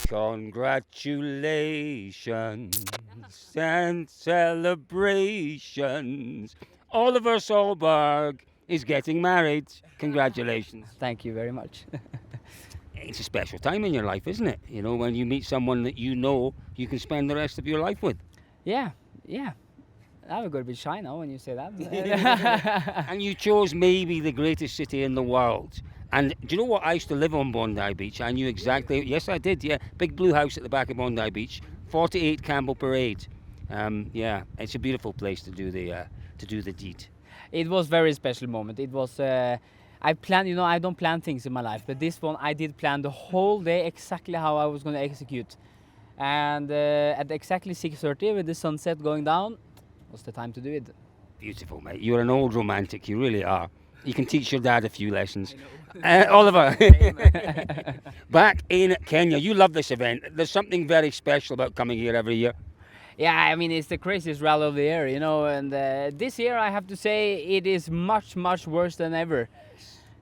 Congratulations and celebrations. Oliver Solberg is getting married. Congratulations. Thank you very much. It's a special time in your life, isn't it? You know, when you meet someone that you know you can spend the rest of your life with. Yeah. I'm going to be shy now when you say that. And you chose maybe the greatest city in the world. And do you know what? I used to live on Bondi Beach. I knew exactly. Yes, I did. Yeah, big blue house at the back of Bondi Beach, 48 Campbell Parade. Yeah, it's a beautiful place to do the deed. It was very special moment. It was. I planned. I don't plan things in my life, but this one I did plan the whole day exactly how I was going to execute. And at exactly 6:30, with the sunset going down, was the time to do it. Beautiful, mate. You're an old romantic. You really are. You can teach your dad a few lessons. Oliver, back in Kenya, you love this event. There's something very special about coming here every year. Yeah, I mean, it's the craziest rally of the year, and this year I have to say it is much, much worse than ever.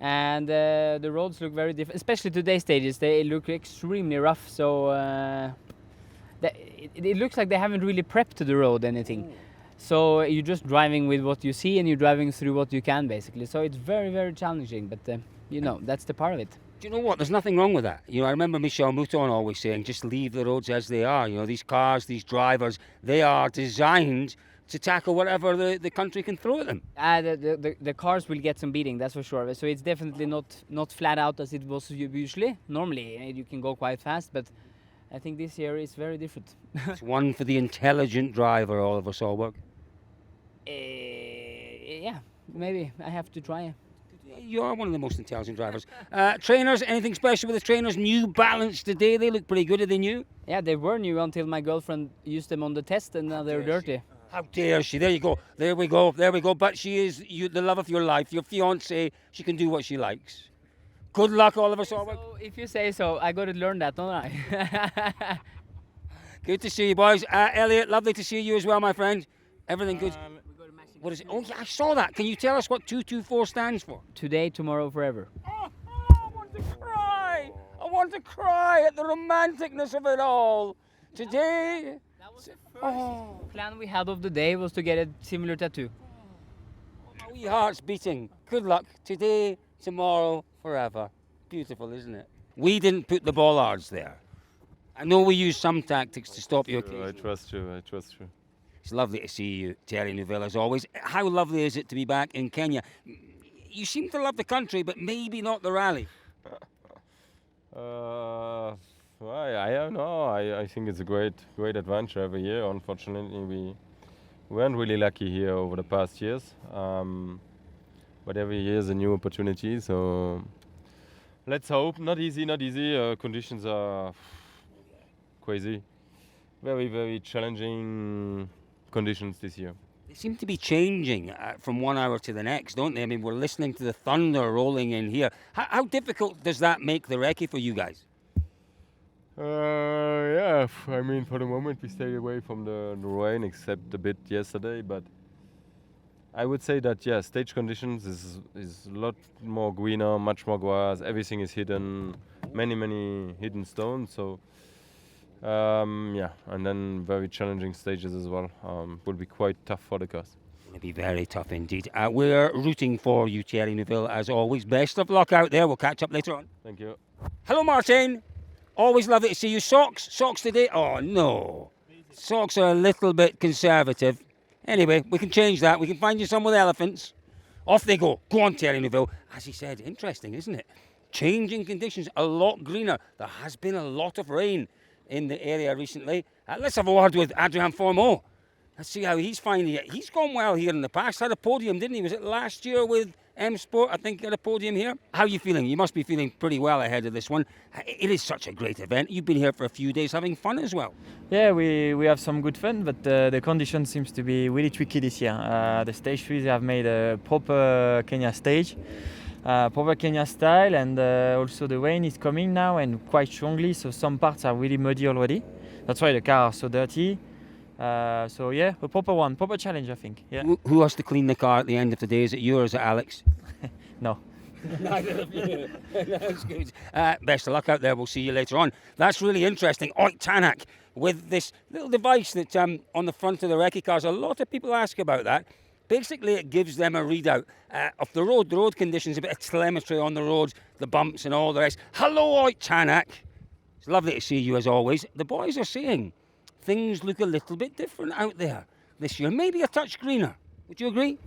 And the roads look very different, especially today's stages. They look extremely rough, so it looks like they haven't really prepped the road anything. So you're just driving with what you see and you're driving through what you can, basically. So it's very, very challenging, but that's the part of it. Do you know what? There's nothing wrong with that. I remember Michel Mouton always saying, just leave the roads as they are. These cars, these drivers, they are designed to tackle whatever the country can throw at them. The cars will get some beating, that's for sure. So it's definitely not flat out as it was usually. Normally, you can go quite fast, but I think this year is very different. It's one for the intelligent driver, Oliver Solberg. Yeah, maybe I have to try. You are one of the most intelligent drivers. Trainers, anything special with the trainers? New Balance today, they look pretty good. Are they new? Yeah, they were new until my girlfriend used them on the test, and now they're dirty. How dare she? There you go. There we go. But she is the love of your life, your fiancée. She can do what she likes. Good luck, Oliver Solberg. So, if you say so, I got to learn that, don't I? Good to see you, boys. Elliot, lovely to see you as well, my friend. Everything good? What is it? Oh, yeah, I saw that. Can you tell us what 224 stands for? Today, tomorrow, forever. Oh, I want to cry. I want to cry at the romanticness of it all. Today... That was the first plan we had of the day, was to get a similar tattoo. My wee heart's beating. Good luck. Today, tomorrow, forever. Beautiful, isn't it? We didn't put the bollards there. I know we used some tactics to stop you occasionally. I trust you. It's lovely to see you, Terry Neuville, as always. How lovely is it to be back in Kenya? You seem to love the country, but maybe not the rally. Well, I don't know. I think it's a great adventure every year. Unfortunately, we weren't really lucky here over the past years. But every year is a new opportunity. So let's hope. Not easy. Conditions are crazy. Very, very challenging conditions this year. They seem to be changing from 1 hour to the next, don't they? I mean, we're listening to the thunder rolling in here. How difficult does that make the recce for you guys? Yeah, I mean, for the moment we stayed away from the rain, except a bit yesterday. But I would say that, yeah, stage conditions is a lot more greener, much more grass. Everything is hidden, many hidden stones. So. Yeah, and then very challenging stages as well. Will be quite tough for the cars. It'll be very tough indeed. We're rooting for you, Thierry Neuville, as always. Best of luck out there. We'll catch up later on. Thank you. Hello, Martin. Always lovely to see you. Socks today? Oh, no. Socks are a little bit conservative. Anyway, we can change that. We can find you some with elephants. Off they go. Go on, Thierry Neuville. As he said, interesting, isn't it? Changing conditions, a lot greener. There has been a lot of rain in the area recently. Let's have a word with Adrien Fourmeau. Let's see how he's finding it. He's gone well here in the past. Had a podium, didn't he? Was it last year with M Sport? I think he had a podium here. How are you feeling? You must be feeling pretty well ahead of this one. It is such a great event. You've been here for a few days having fun as well. Yeah, we have some good fun, but the condition seems to be really tricky this year. The stage 3 have made a proper Kenya stage. Proper Kenya style, and also the rain is coming now and quite strongly, so some parts are really muddy already. That's why the car are so dirty. So yeah, a proper challenge, I think. Yeah. Who has to clean the car at the end of the day? Is it you or is it Alex? No. Neither of you. That's good. Best of luck out there. We'll see you later on. That's really interesting. Oit Tanak with this little device that on the front of the recce cars. A lot of people ask about that. Basically, it gives them a readout of the road conditions, a bit of telemetry on the roads, the bumps and all the rest. Hello, Oit Tanak. It's lovely to see you as always. The boys are saying things look a little bit different out there this year. Maybe a touch greener. Would you agree?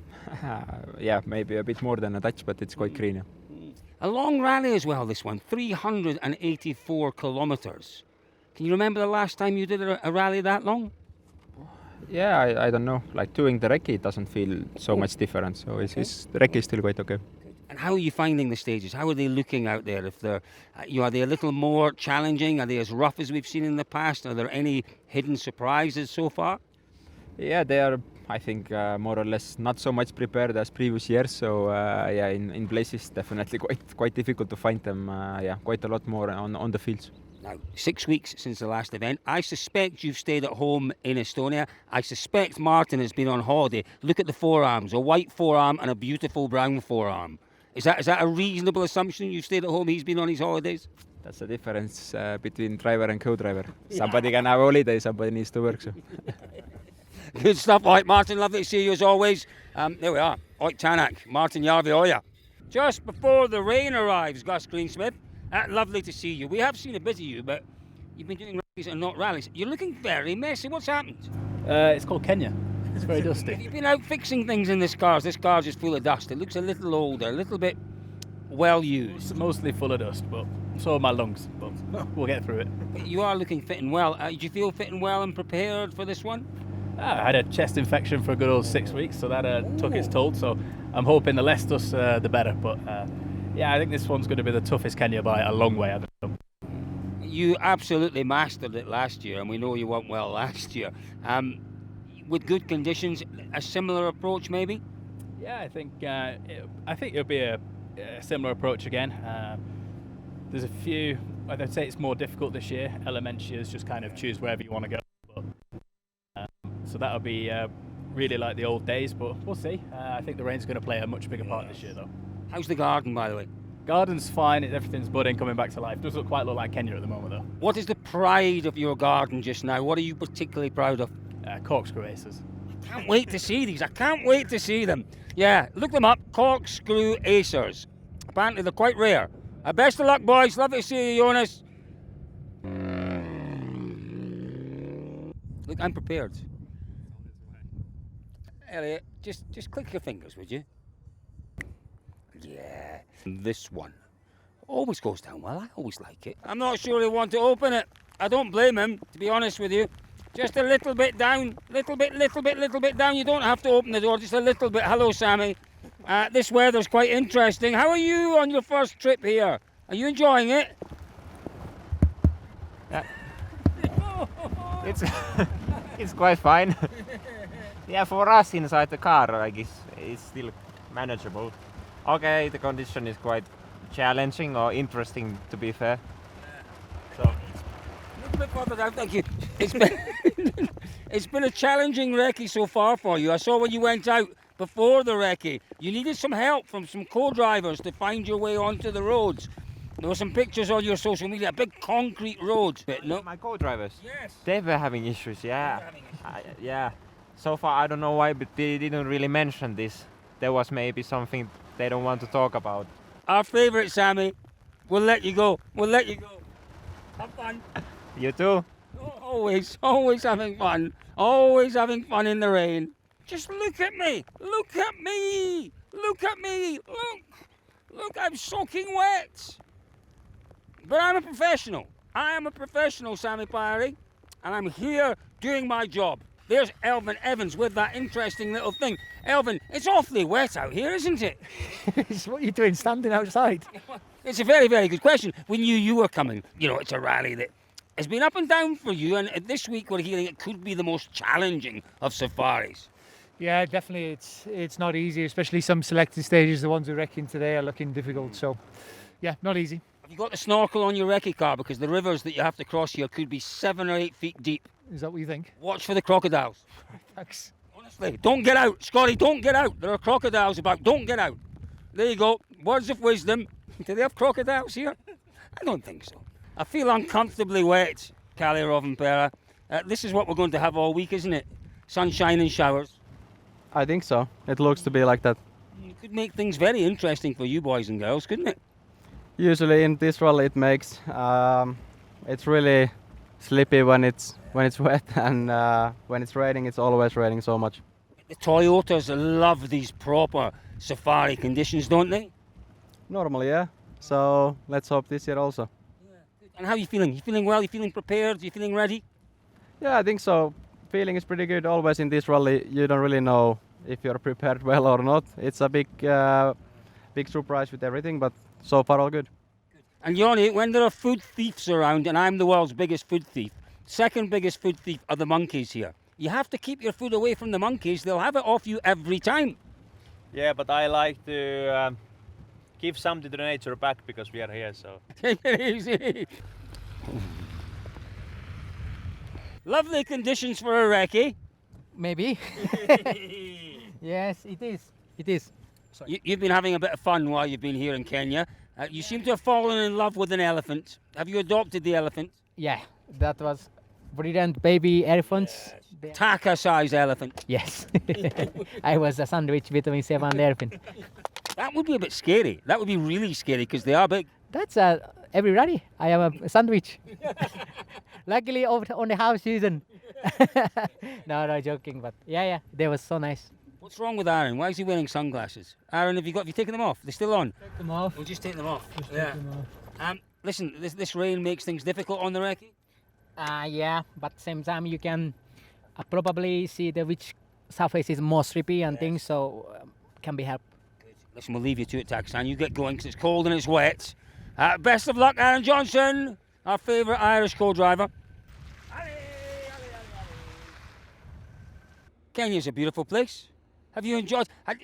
Yeah, maybe a bit more than a touch, but it's quite green. A long rally as well, this one. 384 kilometres. Can you remember the last time you did a rally that long? Yeah, I don't know. Like doing the recce, it doesn't feel so much different. So the recce is still quite okay. And how are you finding the stages? How are they looking out there? If they're, are they a little more challenging? Are they as rough as we've seen in the past? Are there any hidden surprises so far? Yeah, they are, I think, more or less not so much prepared as previous years. So yeah, in places definitely quite difficult to find them. Yeah, quite a lot more on the fields. Now, 6 weeks since the last event. I suspect you've stayed at home in Estonia. I suspect Martin has been on holiday. Look at the forearms, a white forearm and a beautiful brown forearm. Is that a reasonable assumption? You've stayed at home, he's been on his holidays? That's the difference between driver and co-driver. Somebody can have holiday, somebody needs to work. So. Good stuff, Oit. Martin, lovely to see you as always. There we are, Oit Tanak, Martin Järveoja. Just before the rain arrives, Gus Greensmith, lovely to see you. We have seen a bit of you, but you've been doing rallies and not rallies. You're looking very messy. What's happened? It's called Kenya. It's very dusty. Have you been out fixing things in this car? This car's just full of dust. It looks a little older, a little bit well used. It's mostly full of dust, but so are my lungs. But we'll get through it. But you are looking fit and well. Do you feel fit and well and prepared for this one? I had a chest infection for a good old 6 weeks, so that took its toll. So I'm hoping the less dust, the better. But yeah, I think this one's going to be the toughest Kenya by a long way. You absolutely mastered it last year, and we know you went well last year. With good conditions, a similar approach maybe? Yeah, I think it'll be a similar approach again. There's a few, I'd say it's more difficult this year. Elementias just kind of choose wherever you want to go. But, so that'll be really like the old days, but we'll see. I think the rain's going to play a much bigger part this year though. How's the garden, by the way? Garden's fine, everything's budding, coming back to life. Does look like Kenya at the moment though. What is the pride of your garden just now? What are you particularly proud of? Corkscrew aces. I can't wait to see these. I can't wait to see them. Yeah, look them up. Corkscrew acers. Apparently they're quite rare. Best of luck, boys. Love to see you, Jonas. Look, I'm prepared. Elliot, just click your fingers, would you? Yeah. This one always goes down well. I always like it. I'm not sure he'll want to open it. I don't blame him, to be honest with you. Just a little bit down, little bit down. You don't have to open the door, just a little bit. Hello, Sammy. This weather's quite interesting. How are you on your first trip here? Are you enjoying it? It's quite fine. Yeah, for us inside the car, like it's still manageable. Okay, the condition is quite challenging or interesting, to be fair. So. A little bit further down, thank you. It's been a challenging recce so far for you. I saw when you went out before the recce, you needed some help from some co-drivers to find your way onto the roads. There were some pictures on your social media, a big concrete road. No? My co-drivers? Yes. They were having issues, yeah. Yeah. So far, I don't know why, but they didn't really mention this. There was maybe something they don't want to talk about. Our favourite, Sammy. We'll let you go. We'll let you go. Have fun. You too. Always having fun. Always having fun in the rain. Just look at me. Look at me. Look at me. Look, I'm soaking wet. But I'm a professional. I am a professional, Sammy Pyrie. And I'm here doing my job. There's Elvin Evans with that interesting little thing. Elvin, it's awfully wet out here, isn't it? What are you doing standing outside? It's a very, very good question. We knew you were coming. You know, it's a rally that has been up and down for you, and this week we're hearing it could be the most challenging of safaris. Yeah, definitely. It's not easy, especially some selected stages. The ones we're wrecking today are looking difficult. So, yeah, not easy. Have you got the snorkel on your recce car? Because the rivers that you have to cross here could be 7 or 8 feet deep. Is that what you think? Watch for the crocodiles. Thanks. Honestly, don't get out. Scotty, don't get out. There are crocodiles about. Don't get out. There you go. Words of wisdom. Do they have crocodiles here? I don't think so. I feel uncomfortably wet, Callie Rovanpera. This is what we're going to have all week, isn't it? Sunshine and showers. I think so. It looks to be like that. It could make things very interesting for you boys and girls, couldn't it? Usually in this rally it makes. It's really slippy when it's wet, and when it's raining, it's always raining so much. The Toyotas love these proper safari conditions, don't they? Normally, yeah. So let's hope this year also. And how are you feeling? You feeling well? You feeling prepared? You feeling ready? Yeah, I think so. Feeling is pretty good. Always in this rally, you don't really know if you're prepared well or not. It's a big surprise with everything, but so far all good. And Joni, when there are food thieves around, and I'm the world's biggest food thief, second biggest food thief are the monkeys here. You have to keep your food away from the monkeys. They'll have it off you every time. Yeah, but I like to give something to the nature back because we are here, so. Take it easy. Lovely conditions for a recce. Maybe. Yes, it is. It is. You've been having a bit of fun while you've been here in Kenya. You seem to have fallen in love with an elephant. Have you adopted the elephant? Yeah, that was brilliant baby elephants. Taka-sized elephant. Yes. I was a sandwich between 7 elephant. That would be a bit scary. That would be really scary because they are big. That's every rally. I am a sandwich. Luckily on the house season. No, joking. But yeah, they were so nice. What's wrong with Aaron? Why is he wearing sunglasses? Aaron, have you taken them off? They're still on? Take them off. We'll just take them off. Just take them off. Listen, this rain makes things difficult on the recce. Yeah, but same time you can probably see which surface is more slippy and things, so can be helped. Listen, we'll leave you to it, Taxan. You get going because it's cold and it's wet. Best of luck, Aaron Johnson, our favourite Irish co-driver. Kenya's a beautiful place. Have you enjoyed? I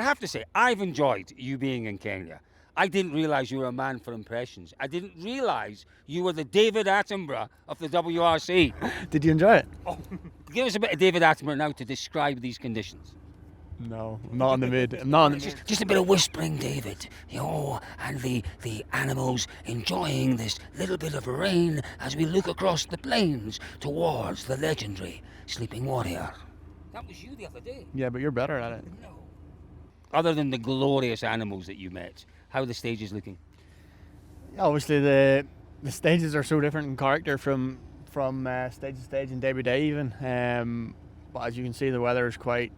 have to say, I've enjoyed you being in Kenya. I didn't realise you were a man for impressions. I didn't realise you were the David Attenborough of the WRC. Did you enjoy it? Oh, give us a bit of David Attenborough now to describe these conditions. No, I'm not in the mood. I'm not in the mood. Just a bit of whispering, David. And the animals enjoying this little bit of rain as we look across the plains towards the legendary Sleeping Warrior. That was you the other day. Yeah, but you're better at it. No. Other than the glorious animals that you met, how are the stages looking? Obviously, the stages are so different in character from stage to stage and day by day even. But as you can see, the weather is quite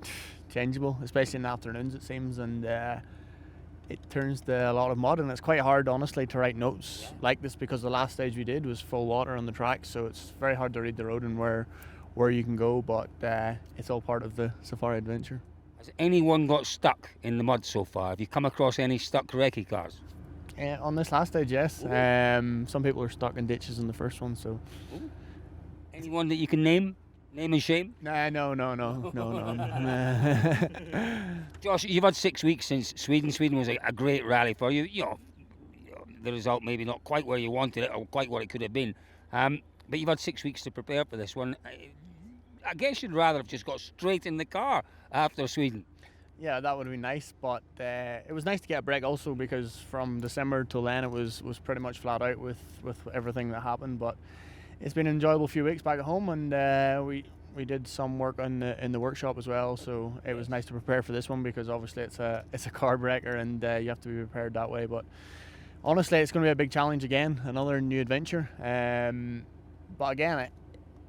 changeable, especially in the afternoons it seems, and it turns to a lot of mud, and it's quite hard honestly to write notes like this because the last stage we did was full water on the track, so it's very hard to read the road and where you can go, but it's all part of the safari adventure. Has anyone got stuck in the mud so far? Have you come across any stuck recce cars? On this last stage, yes. Some people are stuck in ditches in the first one, so. Ooh. Anyone that you can name? Name and shame? No. Josh, you've had 6 weeks since Sweden. Sweden was a great rally for you. The result maybe not quite where you wanted it or quite what it could have been. But you've had 6 weeks to prepare for this one. I guess you'd rather have just got straight in the car after Sweden. Yeah, that would have been nice, but it was nice to get a break also because from December till then it was pretty much flat out with everything that happened. But it's been an enjoyable few weeks back at home, and we did some work in the workshop as well. So it was nice to prepare for this one because obviously it's a car breaker and you have to be prepared that way. But honestly, it's going to be a big challenge again, another new adventure. But again,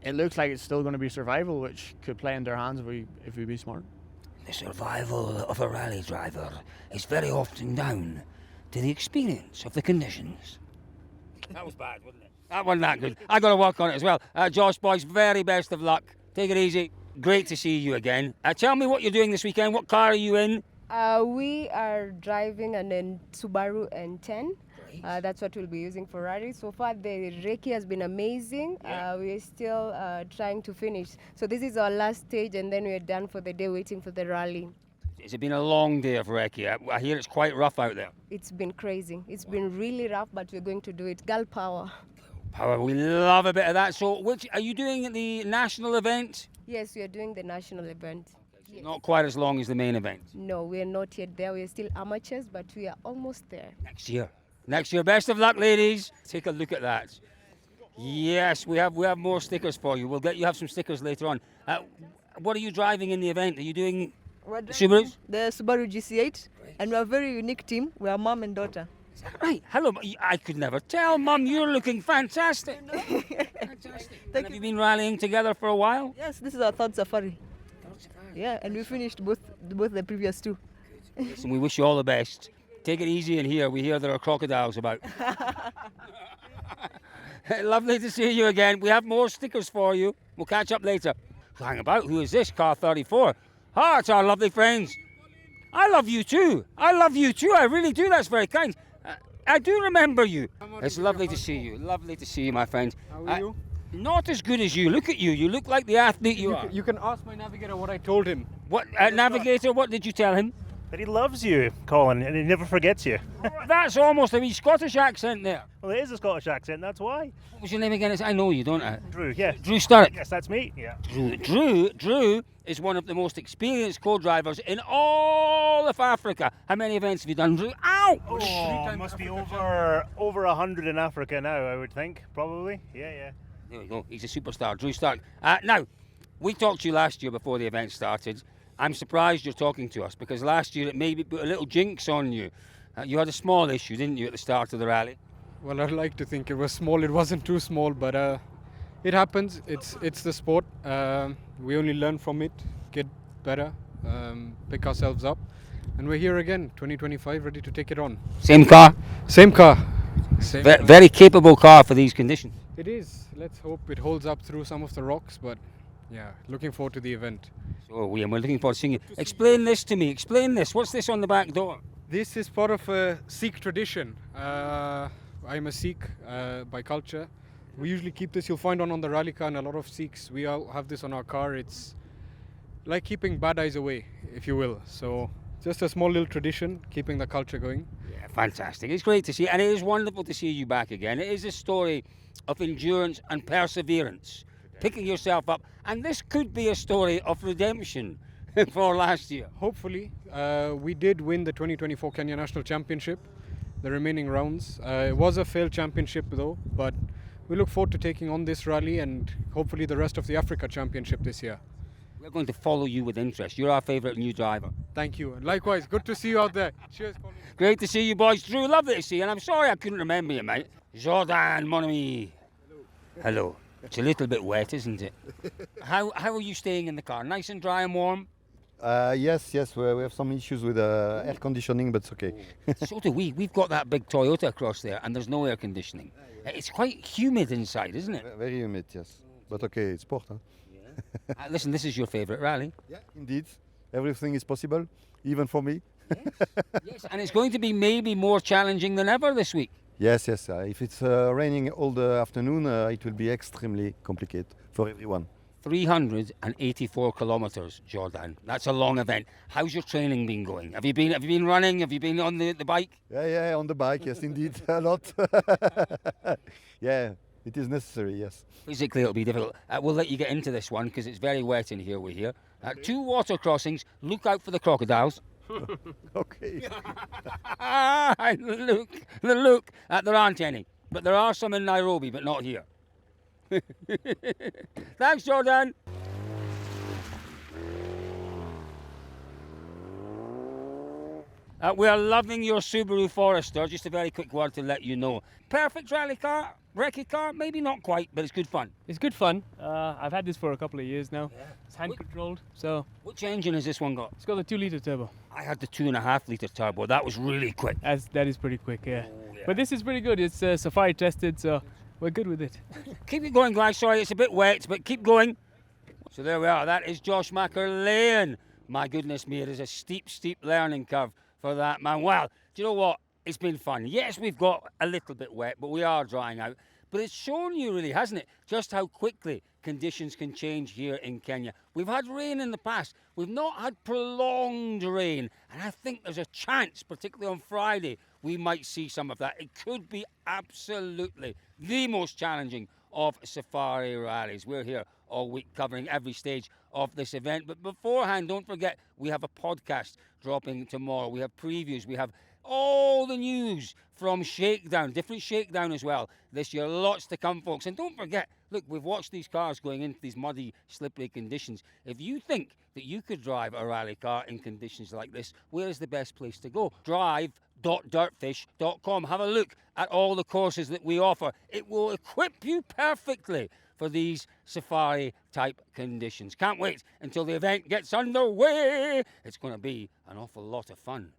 it looks like it's still going to be survival, which could play into our hands if we be smart. The survival of a rally driver is very often down to the experience of the conditions. That was bad, wasn't it? That wasn't that good. I got to work on it as well. Josh, boys, very best of luck. Take it easy. Great to see you again. Tell me what you're doing this weekend. What car are you in? We are driving an Subaru N10. That's what we'll be using for rally. So far, the recce has been amazing. We're still trying to finish. So this is our last stage, and then we're done for the day, waiting for the rally. It's been a long day of recce. I hear it's quite rough out there. It's been crazy. It's been really rough, but we're going to do it. Girl power. Power, we love a bit of that. So, which are you doing at the national event? Yes, we are doing the national event. Yes. Not quite as long as the main event. No, we're not yet there. We're still amateurs, but we are almost there. Next year. Next year. Best of luck, ladies. Take a look at that. Yes, we have more stickers for you. We'll get you have some stickers later on. What are you driving in the event? Are you doing Subarus? The Subaru GC8, and we're a very unique team. We are mom and daughter. Is that right? Hello, I could never tell. Mum, you're looking fantastic. Fantastic. And have you been rallying together for a while? Yes, this is our third safari. Yeah, and we finished both the previous two. Listen, we wish you all the best. Take it easy in here. We hear there are crocodiles about. Lovely to see you again. We have more stickers for you. We'll catch up later. Hang about. Who is this? Car 34. Ah, it's our lovely friends. I love you too. I love you too. I really do. That's very kind. I do remember you. It's lovely to see you. Lovely to see you, my friend. How are you? Not as good as you. Look at you. You look like the athlete you are. You can ask my navigator what I told him. What, navigator, what did you tell him? That he loves you, Colin, and he never forgets you. That's almost a wee Scottish accent there. Well, it is a Scottish accent, that's why. What was your name again? I know you, don't I? Drew, yeah. Drew Sturrock. Yes, that's me, yeah. Drew is one of the most experienced co-drivers in all of Africa. How many events have you done, Drew? Ow! Oh, must be over 100 in Africa now, I would think, probably. Yeah. There we go. He's a superstar, Drew Stark. Now, we talked to you last year before the event started. I'm surprised you're talking to us because last year it maybe put a little jinx on you. You had a small issue, didn't you, at the start of the rally? Well, I'd like to think it was small. It wasn't too small, but it happens. It's the sport. We only learn from it, get better, pick ourselves up. And we're here again, 2025, ready to take it on. Same car? Same car. Very capable car for these conditions. It is. Let's hope it holds up through some of the rocks, but yeah, looking forward to the event. So we're looking forward to seeing you. Explain this to me. Explain this. What's this on the back door? This is part of a Sikh tradition. I'm a Sikh by culture. We usually keep this. You'll find on the rally car, and a lot of Sikhs, we all have this on our car. It's like keeping bad eyes away, if you will. So just a small little tradition, keeping the culture going. Yeah, fantastic. It's great to see, and it is wonderful to see you back again. It is a story of endurance and perseverance. Picking yourself up, and this could be a story of redemption for last year. Hopefully. We did win the 2024 Kenya National Championship, the remaining rounds. It was a failed championship though, but we look forward to taking on this rally and hopefully the rest of the Africa Championship this year. We're going to follow you with interest. You're our favourite new driver. Thank you, and likewise, good to see you out there. Cheers, Colin. Great to see you boys. Drew, lovely to see you, and I'm sorry I couldn't remember you, mate. Jordan, mon ami. Hello. It's a little bit wet, isn't it? How are you staying in the car? Nice and dry and warm? Yes, we have some issues with air conditioning, but it's okay. So do we. We've got that big Toyota across there, and there's no air conditioning. It's quite humid inside, isn't it? Very humid, yes. But okay, it's sport. Huh? Yeah. Listen, this is your favourite rally. Yeah, indeed. Everything is possible, even for me. Yes, and it's going to be maybe more challenging than ever this week. Yes. If it's raining all the afternoon, it will be extremely complicated for everyone. 384 kilometres, Jordan. That's a long event. How's your training been going? Have you been running? Have you been on the bike? Yeah, on the bike, yes, indeed, a lot. Yeah, it is necessary, yes. Physically, it'll be difficult. We'll let you get into this one because it's very wet in here, we hear. 2 water crossings. Look out for the crocodiles. Okay. the look. There aren't any, but there are some in Nairobi, but not here. Thanks, Jordan. We are loving your Subaru Forester. Just a very quick word to let you know. Perfect rally car, recce car, maybe not quite, but it's good fun. It's good fun. I've had this for a couple of years now. Yeah. It's hand controlled, so. Which engine has this one got? It's got a 2-litre turbo. I had the 2.5 litre turbo. That was really quick. That is pretty quick, yeah. Oh, yeah. But this is pretty good. It's Safari tested, so we're good with it. Keep it going, guys. Sorry, it's a bit wet, but keep going. So there we are. That is Josh McErlean. My goodness me, it is a steep learning curve for that man. Well, do you know what? It's been fun. Yes, we've got a little bit wet, but we are drying out. But it's shown you really, hasn't it, just how quickly conditions can change here in Kenya. We've had rain in the past. We've not had prolonged rain. And I think there's a chance, particularly on Friday, we might see some of that. It could be absolutely the most challenging of Safari Rallies. We're here all week covering every stage of this event. But beforehand, don't forget, we have a podcast dropping tomorrow. We have previews. We have all the news from Shakedown, different Shakedown as well this year. Lots to come, folks. And don't forget, look, we've watched these cars going into these muddy, slippery conditions. If you think that you could drive a rally car in conditions like this, where is the best place to go? Drive.dirtfish.com. Have a look at all the courses that we offer. It will equip you perfectly for these safari type conditions. Can't wait until the event gets underway. It's going to be an awful lot of fun.